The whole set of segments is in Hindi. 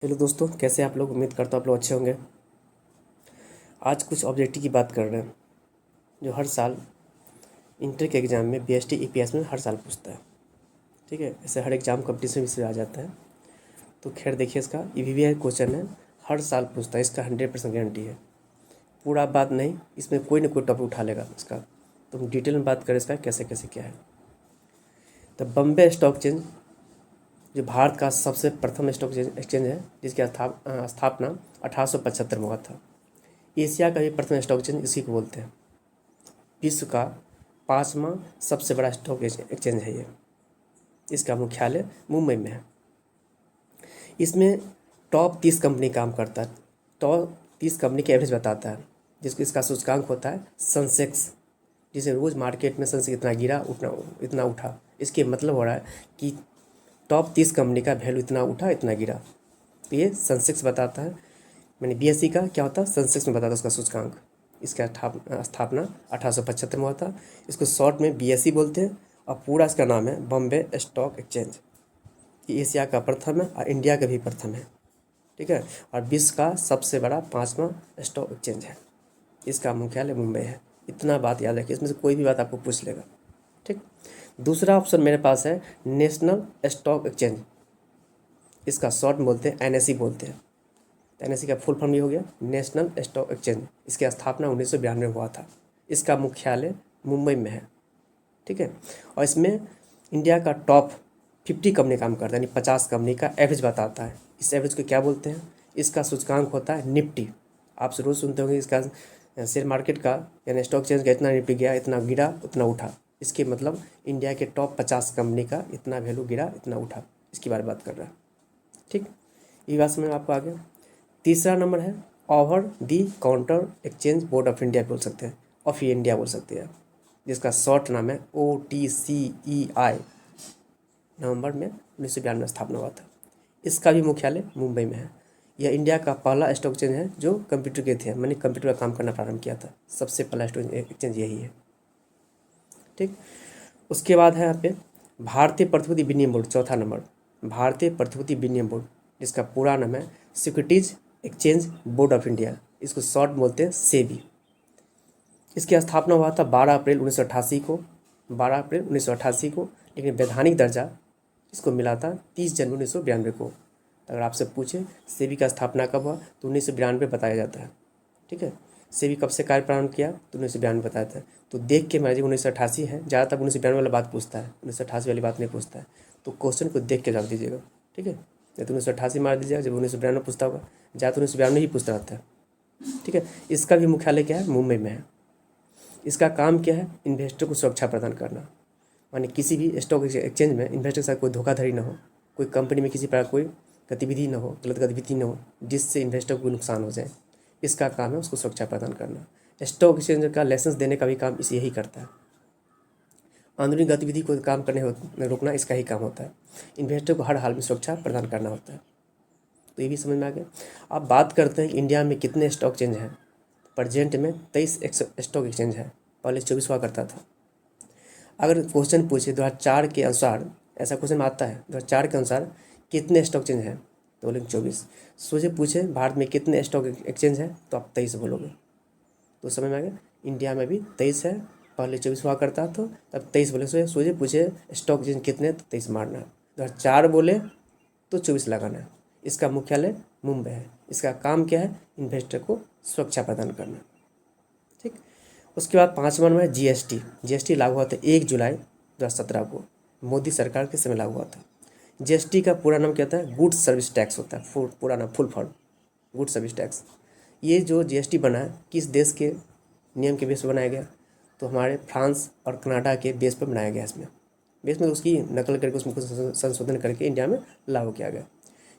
हेलो दोस्तों, कैसे आप लोग। उम्मीद करता हूँ आप लोग अच्छे होंगे। आज कुछ ऑब्जेक्टिव की बात कर रहे हैं जो हर साल इंटर के एग्ज़ाम में बीएसटी ईपीएस में हर साल पूछता है। ठीक है, ऐसे हर एग्ज़ाम कंपटीशन से आ जाता है। तो खैर देखिए, इसका ईवीवीआई क्वेश्चन है, हर साल पूछता है, इसका 100% गारंटी है। पूरा बात नहीं, इसमें कोई ना कोई टॉपिक उठा लेगा इसका। तो हम डिटेल में बात करें इसका कैसे कैसे क्या है। तो बॉम्बे स्टॉक एक्सचेंज जो भारत का सबसे प्रथम स्टॉक एक्सचेंज है, जिसकी स्थापना 1875 में हुआ था। एशिया का भी प्रथम स्टॉक एक्सचेंज इसी को बोलते हैं। विश्व का 5वां सबसे बड़ा स्टॉक एक्सचेंज है ये। इसका मुख्यालय मुंबई में है। इसमें टॉप 30 कंपनी काम करता है। टॉप 30 कंपनी के एवरेज बताता है, जिसको इसका सूचकांक होता है सेंसेक्स, जिसे रोज़ मार्केट में सेंसेक्स इतना गिरा उठना इतना उठा। इसके मतलब हो रहा है कि टॉप 30 कंपनी का वैल्यू इतना उठा इतना गिरा। तो ये सेंसेक्स बताता है। मैंने बीएसई का क्या होता है, सेंसेक्स में बताता है उसका सूचकांक। इसका स्थापना 1875 में हुआ था। इसको शॉर्ट में बीएसई बोलते हैं और पूरा इसका नाम है बॉम्बे स्टॉक एक्सचेंज। ये एशिया का प्रथम है और इंडिया का भी प्रथम है। ठीक है, और विश्व का सबसे बड़ा 5वां स्टॉक एक्सचेंज है। इसका मुख्यालय मुंबई है। इतना बात याद रखिए, इसमें से कोई भी बात आपको पूछ लेगा। ठीक, दूसरा ऑप्शन मेरे पास है नेशनल स्टॉक एक्सचेंज। इसका शॉर्ट में बोलते हैं एनएसई बोलते हैं। एनएसई का फुल फॉर्म ये हो गया नेशनल स्टॉक एक्सचेंज। इसकी स्थापना 1992 में हुआ था। इसका मुख्यालय मुंबई में है। ठीक है, और इसमें इंडिया का टॉप 50 कंपनी काम करता है, यानी 50 कंपनी का एवरेज बताता है। इस एवरेज को क्या बोलते हैं, इसका सूचकांक होता है निफ्टी। आप रोज सुनते होंगे इसका शेयर मार्केट का यानी स्टॉक एक्सचेंज का इतना निफ्टी गया, इतना गिरा, उतना उठा। इसके मतलब इंडिया के टॉप 50 कंपनी का इतना वैल्यू गिरा, इतना उठा, इसकी बात कर रहा है। ठीक, ये बात समझ में आपको आ गया। तीसरा नंबर है over the counter exchange board of India बोल सकते हैं, ऑफ इंडिया बोल सकते हैं, जिसका शॉर्ट नाम है OTCEI। नवंबर में 1992 में स्थापना हुआ था। इसका भी मुख्यालय मुंबई में है। यह इंडिया का पहला स्टॉक एक्सचेंज है जो कंप्यूटर के थे, मैंने कंप्यूटर का काम करना प्रारंभ किया था। सबसे पहला स्टॉक एक्सचेंज यही है। ठीक, उसके बाद है यहाँ पे भारतीय प्रतिभूति विनिमय बोर्ड, चौथा नंबर भारतीय प्रतिभूति विनिमय बोर्ड, जिसका पूरा नाम है securities exchange board of India. इसको शॉर्ट बोलते हैं सेबी। इसकी स्थापना हुआ था 12 अप्रैल 1988 को, 12 अप्रैल 1988 को, लेकिन वैधानिक दर्जा इसको मिला था 30 जनवरी 1992 को। अगर आपसे पूछे सेबी का स्थापना कब हुआ तो 1992 बताया जाता है। ठीक है, सेबी कब से कार्य प्रारंभ किया तो 1992 बताया था। तो देख के मैं 1988 है, ज़्यादातर 1992 वाला बात पूछता है, 1988 वाली बात नहीं पूछता है। तो क्वेश्चन को देख के जवाब दीजिएगा। ठीक है, या तो 1988 मार दीजिएगा जब 1992 पूछता होगा, ज़्यादातर 1992 ही पूछता रहता है। ठीक है, इसका भी मुख्यालय क्या है, मुंबई में है। इसका काम क्या है, इन्वेस्टर को सुरक्षा प्रदान करना। माने किसी भी स्टॉक एक्सचेंज में इन्वेस्टर के साथ कोई धोखाधड़ी ना हो, कोई कंपनी में किसी प्रकार कोई गतिविधि ना हो, गलत गतिविधि ना हो, जिससे इन्वेस्टर को नुकसान हो जाए। इसका काम है उसको सुरक्षा प्रदान करना। स्टॉक एक्सचेंज का लाइसेंस देने का भी काम इसे यही करता है। अंदरूनी गतिविधि को काम करने रोकना इसका ही काम होता है। इन्वेस्टर को हर हाल में सुरक्षा प्रदान करना होता है। तो ये भी समझ में आ गया। अब बात करते हैं कि इंडिया में कितने स्टॉक एक्सचेंज हैं। प्रेजेंट में 23 स्टॉक एक्सचेंज है, पहले 24 हुआ करता था। अगर क्वेश्चन पूछे 2004 के अनुसार, ऐसा क्वेश्चन आता है 2004 के अनुसार कितने स्टॉक एक्सचेंज हैं तो बोलेंगे 24। सोचे पूछे भारत में कितने स्टॉक एक्सचेंज है तो आप 23 बोलोगे। तो समझ में आ गया, इंडिया में भी 23 है, पहले 24 हुआ करता था तब 23 बोले। सोचे पूछे स्टॉक एक्सचेंज कितने तो 23 मारना है। 2004 बोले तो 24 लगाना है। इसका मुख्यालय मुंबई है। इसका काम क्या है, इन्वेस्टर को सुरक्षा प्रदान करना। ठीक, उसके बाद 5वां नंबर है जीएसटी लागू हुआ था 1 जुलाई 2017 को, मोदी सरकार के समय लागू हुआ था। जीएसटी का पूरा नाम क्या होता है, गुड्स सर्विस टैक्स होता है, पूरा नाम full form goods service tax. ये जो जीएसटी बना है किस देश के नियम के बेस पर बनाया गया तो हमारे फ्रांस और कनाडा के बेस पर बनाया गया। इसमें बेस में उसकी नकल करके उसमें कुछ संशोधन करके इंडिया में लागू किया गया।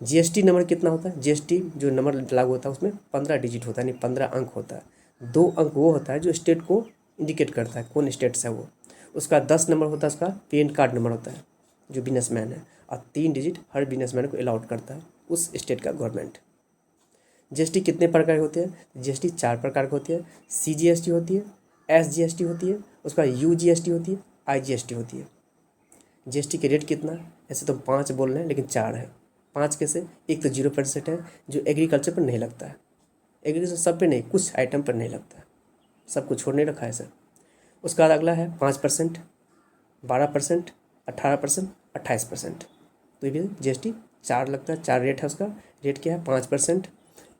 जीएसटी नंबर कितना होता है, जीएसटी जो नंबर लागू होता है उसमें 15 डिजिट होता है, यानी 15 अंक होता है। 2 अंक वो होता है जो स्टेट को इंडिकेट करता है कौन स्टेट से है वो। उसका 10 नंबर होता है, उसका पैन कार्ड नंबर होता है जो बिजनेसमैन है, और 3 डिजिट हर बिजनेसमैन को अलाउड करता है उस स्टेट का गवर्नमेंट। जीएसटी कितने प्रकार की होती है, जीएसटी 4 प्रकार की होती है। CGST होती है, SGST होती है, उसका UGST होती है, IGST होती है। जीएसटी के रेट कितना, ऐसे तो 5 बोल रहे हैं लेकिन 4 है। 5 कैसे, एक तो 0% है जो एग्रीकल्चर पर नहीं लगता है, एग्रीकल्चर सब पे नहीं, कुछ आइटम पर नहीं लगता है, सब कुछ छोड़ नहीं रखा है सर। उसके बाद अगला है 5%, 12%, 18%, 28%। तो ये भी GST 4 लगता है, 4 रेट है उसका। रेट क्या है, 5%,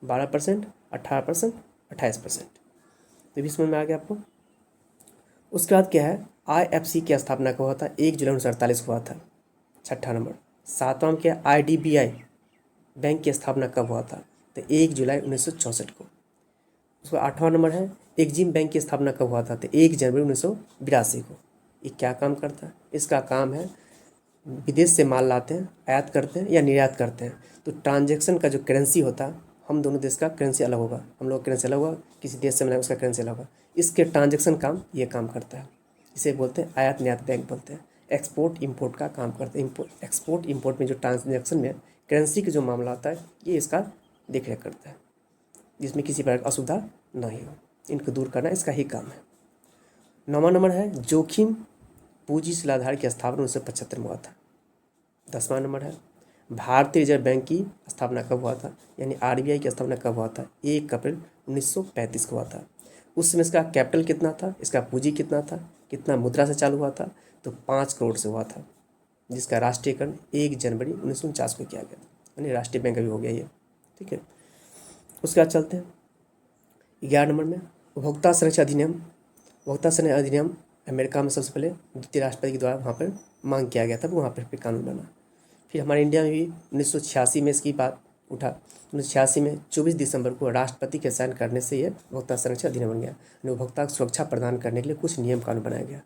12%, 18%, 28%। तो भी समझ में आ गया आपको। उसके बाद क्या है, IFC की स्थापना कब हुआ था, 1 जुलाई 1948 को हुआ था, 6ठा नंबर। 7वां में क्या, IDBI बैंक की स्थापना कब हुआ था, तो 1 जुलाई 1964 को। उसका 8वां नंबर है, एक्जिम बैंक की स्थापना कब हुआ था, तो 1 जनवरी 1982 को। ये क्या काम करता है, इसका काम है विदेश से माल लाते हैं, आयात करते हैं या निर्यात करते हैं, तो ट्रांजैक्शन का जो करेंसी होता है, हम दोनों देश का करेंसी अलग होगा, हम लोग का करेंसी अलग होगा, किसी देश से मिला उसका करेंसी अलग होगा, इसके ट्रांजैक्शन काम ये काम करता है। इसे बोलते हैं आयात निर्यात बैंक बोलते हैं। एक्सपोर्ट इंपोर्ट का काम करते हैं, एक्सपोर्ट इंपोर्ट में जो ट्रांजैक्शन में करेंसी का जो मामला होता है, ये इसका देख रेख करता है, जिसमें किसी प्रकार की असुविधा नहीं हो, इनको दूर करना इसका ही काम है। 9वां नंबर है, जोखिम पूंजी शिलाधार की स्थापना 1975 में हुआ था। 10वां नंबर है, भारतीय रिजर्व बैंक की स्थापना कब हुआ था, यानी RBI की स्थापना कब हुआ था, 1 अप्रैल 1935 को हुआ था। उस समय इसका कैपिटल कितना था, इसका पूंजी कितना था, कितना मुद्रा से चालू हुआ था, तो 5 करोड़ से हुआ था, जिसका राष्ट्रीयकरण 1 जनवरी 1949 को किया गया था, यानी राष्ट्रीय बैंक अभी हो गया ये, ठीक है। उसके बाद चलते हैं 11 नंबर में, उपभोक्ता संरक्षण अधिनियम। उपभोक्ता संरक्षण अधिनियम अमेरिका में सबसे पहले द्वितीय राष्ट्रपति के द्वारा वहाँ पर मांग किया गया था, वहाँ पर फिर कानून बना। फिर हमारे इंडिया में भी 1986 में इसकी बात उठा। 1986 में 24 दिसंबर को राष्ट्रपति के साइन करने से ये उपभोक्ता संरक्षण अधिनियम बन गया। उपभोक्ता को सुरक्षा प्रदान करने के लिए कुछ नियम कानून बनाया गया,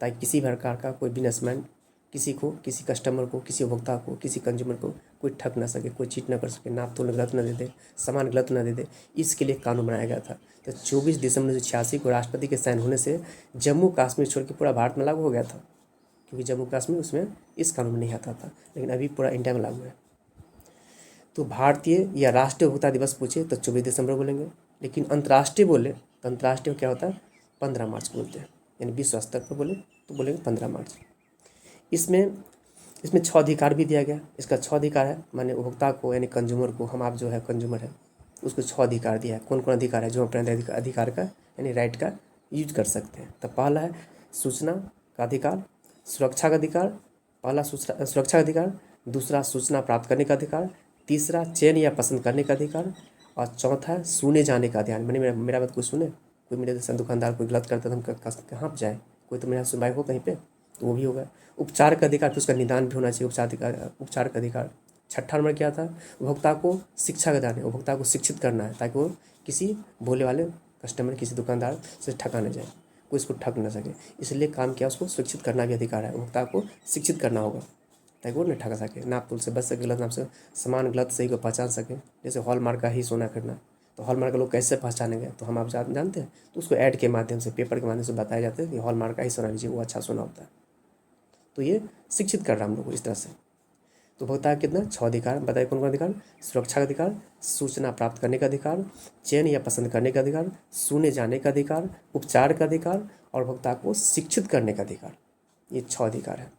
ताकि किसी प्रकार का कोई बिजनेसमैन किसी को, किसी कस्टमर को, किसी उपभोक्ता को, किसी कंज्यूमर को कोई ठग ना सके, कोई चीट ना कर सके, नाप तोल गलत ना दे दे, सामान गलत ना दे दे, इसके लिए कानून बनाया गया था। तो 24 दिसंबर 1986 को राष्ट्रपति के साइन होने से जम्मू कश्मीर छोड़ के पूरा भारत में लागू हो गया था, क्योंकि जम्मू कश्मीर उसमें इस कानून में नहीं आता था, लेकिन अभी पूरा इंडिया में लागू है। तो भारतीय या राष्ट्रीय उपभोक्ता दिवस पूछे तो 24 दिसंबर बोलेंगे, लेकिन अंतर्राष्ट्रीय बोले तो अंतर्राष्ट्रीय क्या होता है, 15 मार्च को बोलते हैं, यानी विश्व स्तर पर बोले तो बोलेंगे 15 मार्च। इसमें 6 अधिकार भी दिया गया। इसका 6 अधिकार है, माने उपभोक्ता को, यानी कंज्यूमर को, हम आप जो है कंज्यूमर है, उसको 6 अधिकार दिया है। कौन कौन अधिकार है, जो अपने अधिकार का यानी राइट का यूज कर सकते हैं। तो पहला है सूचना का अधिकार, सुरक्षा का अधिकार, पहला सुरक्षा का अधिकार, दूसरा सूचना प्राप्त करने का अधिकार, तीसरा चयन या पसंद करने का अधिकार, और चौथा है सुने जाने का अधिकार, मैंने मेरा बात कोई सुने, कोई मेरे जैसा दुकानदार कोई गलत करता है तो हम कहाँ पर जाए, कोई तो मेरा सुनवाई हो कहीं पे, तो वो भी होगा। उपचार का अधिकार, फिर उसका निदान भी होना चाहिए, उपचार का अधिकार। 6ठा नंबर क्या था, उपभोक्ता को शिक्षा का दान है, उपभोक्ता को शिक्षित करना है, ताकि वो किसी भोले वाले कस्टमर, किसी दुकानदार से ठगा न जाए, कोई इसको ठग न सके, इसलिए काम किया, उसको शिक्षित करना भी अधिकार है। उपभोक्ता को शिक्षित करना होगा ताकि वो न ठगा सके, नाप तोल से बच सके, गलत नाप से सामान गलत सही को पहचान सके। जैसे हॉलमार्क का ही सोना खरीदना, तो हॉलमार्क का लोग कैसे पहचानेंगे, तो हम आप जानते हैं, तो उसको ऐड के माध्यम से, पेपर के माध्यम से बताया जाता है कि हॉलमार्क का ही सोना लीजिए, वो अच्छा सोना होता है। तो ये शिक्षित कर रहा है हम लोग को इस तरह से। तो उपभोक्ता कितना 6 अधिकार बताइए, कौन कौन अधिकार, सुरक्षा का अधिकार, सूचना प्राप्त करने का अधिकार, चयन या पसंद करने का अधिकार, सुने जाने का अधिकार, उपचार का अधिकार, और उपभोक्ता को शिक्षित करने का अधिकार। ये 6 अधिकार है।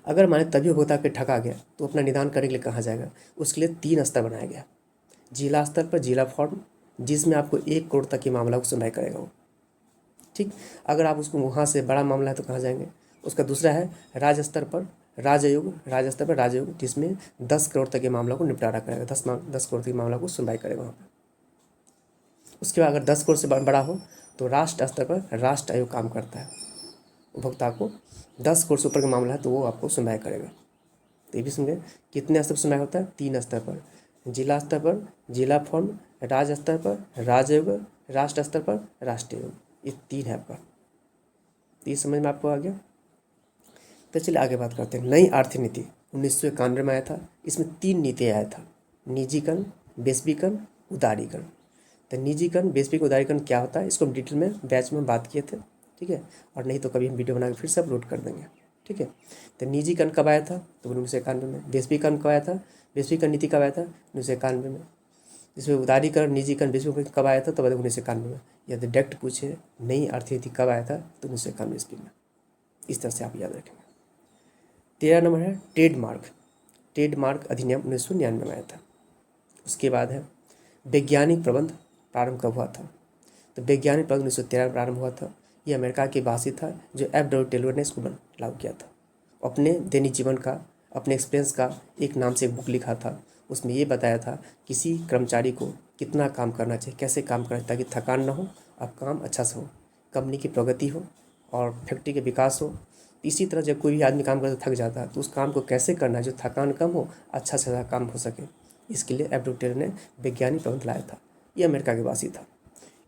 अगर माने तभी उपभोक्ता के ठगा गया तो अपना निदान करने के लिए कहाँ जाएगा, उसके लिए 3 स्तर बनाया गया। जिला स्तर पर जिला फॉर्म, जिसमें आपको 1 करोड़ तक के मामला को सुनवाई करेगा वो, ठीक। अगर आप उसको वहाँ से बड़ा मामला है तो कहाँ जाएंगे। उसका दूसरा है राज्य स्तर पर राजयोग, राज्य स्तर पर राजयोग, जिसमें 10 करोड़ तक के मामला को निपटारा करेगा, 10 करोड़ तक के मामला को सुनवाई करेगा वहाँ पर। उसके बाद अगर 10 करोड़ से बड़ा हो तो राष्ट्र स्तर पर राष्ट्र आयोग काम करता है, उपभोक्ता को 10 करोड़ से ऊपर का मामला है तो वो आपको सुनवाई करेगा। तो ये भी समझे कितने स्तर पर सुनवाई होता है, 3 स्तर पर, जिला स्तर पर जिला फॉर्म, राज्य स्तर पर राजयोग, राष्ट्र स्तर पर राष्ट्रीय योग, ये 3 है आपका। तो ये समझ में आपको आ गया। तो चलिए आगे बात करते हैं। नई आर्थिक नीति 1991 में आया था। इसमें 3 नीति आया था, निजीकरण, वैश्वीकरण, उदारीकरण। तो निजीकरण, वैश्वीकरण, उदारीकरण क्या होता है, इसको हम डिटेल में बैच में बात किए थे, ठीक है। और नहीं तो कभी हम वीडियो बना के फिर से अपलोड कर देंगे, ठीक है। तो निजीकरण कब आया था, तो 1991 में। वैश्वीकरण कब आया था, वैश्वीकरण नीति कब आया था, 1991 में। इसमें उदारीकरण, निजीकरण, वैश्वीकरण कब आया था, तो 1991 में। यदि डायरेक्ट पूछे नई आर्थिक नीति कब आया था, तो 1991 ईस्वी में। इस तरह से आप याद रखेंगे। 13 नंबर है ट्रेडमार्क। ट्रेडमार्क अधिनियम 1999 में आया था। उसके बाद है वैज्ञानिक प्रबंध प्रारंभ कब हुआ था? तो वैज्ञानिक प्रबंध 1913 में प्रारंभ हुआ था। ये अमेरिका के वासी था जो F.W. टेलर ने इसको लागू किया था। अपने दैनिक जीवन का, अपने एक्सपीरियंस का एक नाम से एक बुक लिखा था। उसमें ये बताया था किसी कर्मचारी को कितना काम करना चाहिए, कैसे काम करना चाहिए ताकि थकान ना हो और काम अच्छा से हो, कंपनी की प्रगति हो और फैक्ट्री के विकास हो। इसी तरह जब कोई भी आदमी काम करते थक जाता है तो उस काम को कैसे करना है जो थकान कम हो, अच्छा से अच्छा काम हो सके। इसके लिए F.W. टेलर ने वैज्ञानिक प्रबंध लाया था। ये अमेरिका के वासी था।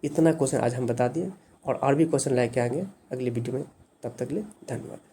इतना क्वेश्चन आज हम बता दिए और भी क्वेश्चन लेके आएंगे अगली वीडियो में। तब तक के लिए धन्यवाद।